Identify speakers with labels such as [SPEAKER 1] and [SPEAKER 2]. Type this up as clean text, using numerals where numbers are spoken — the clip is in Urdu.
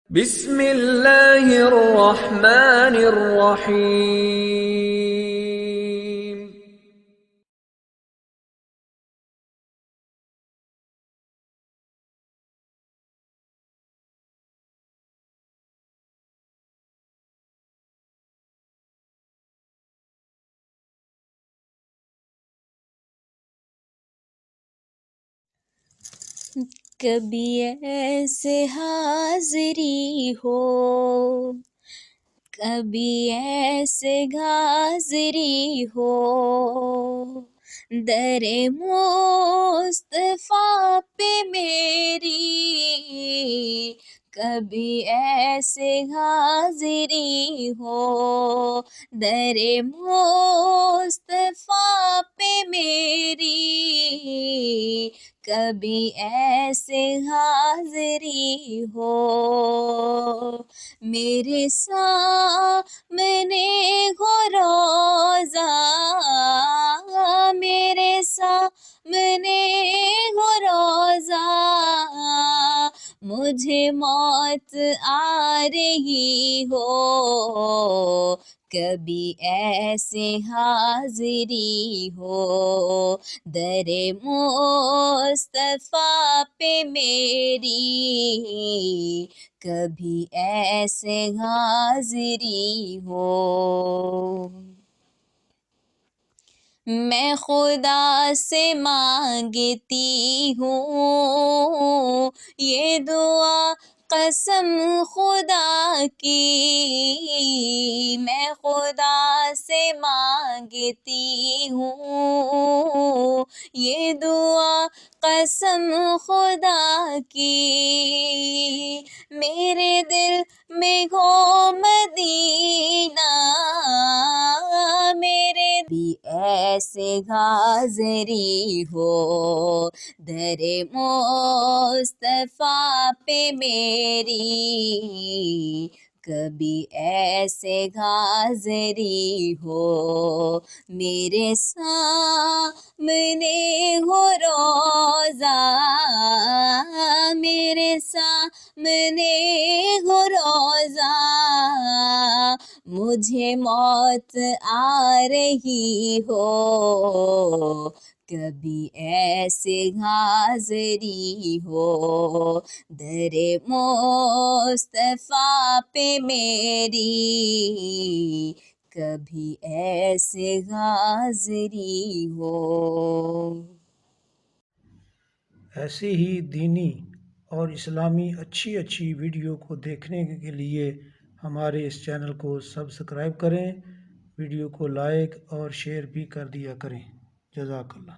[SPEAKER 1] بسم اللہ الرحمن الرحیم۔
[SPEAKER 2] کبھی ایسے حاضری ہو، کبھی ایسے حاضری ہو، در مصطفیٰ پہ میری، کبھی ایسے حاضری ہو، در مصطفیٰ پہ میری، کبھی ایسے حاضری ہو، میرے سامنے ہو روضہ، میرے سامنے ہو روضہ، مجھے موت آ رہی ہو، کبھی ایسے حاضری ہو، در مصطفیٰ پہ میری، کبھی ایسے حاضری ہو۔ میں خدا سے مانگتی ہوں یہ دعا، قسم خدا کی، میں خدا سے مانگتی ہوں یہ دعا، قسم خدا کی، میرے دل میں ہو مدینہ، میرے بھی ایسے حاضری ہو، در مصطفیٰ پہ میری، کبھی ایسے حاضری ہو، میرے سامنے ہو روضہ، میرے سامنے ہو روضہ، مجھے موت آ رہی ہو، کبھی ایسے حاضری ہو، در مصطفیٰ پہ میری، کبھی ایسے حاضری ہو۔
[SPEAKER 3] ایسی ہی دینی اور اسلامی اچھی ویڈیو کو دیکھنے کے لیے ہمارے اس چینل کو سبسکرائب کریں، ویڈیو کو لائک اور شیئر بھی کر دیا کریں۔ جزاک اللہ۔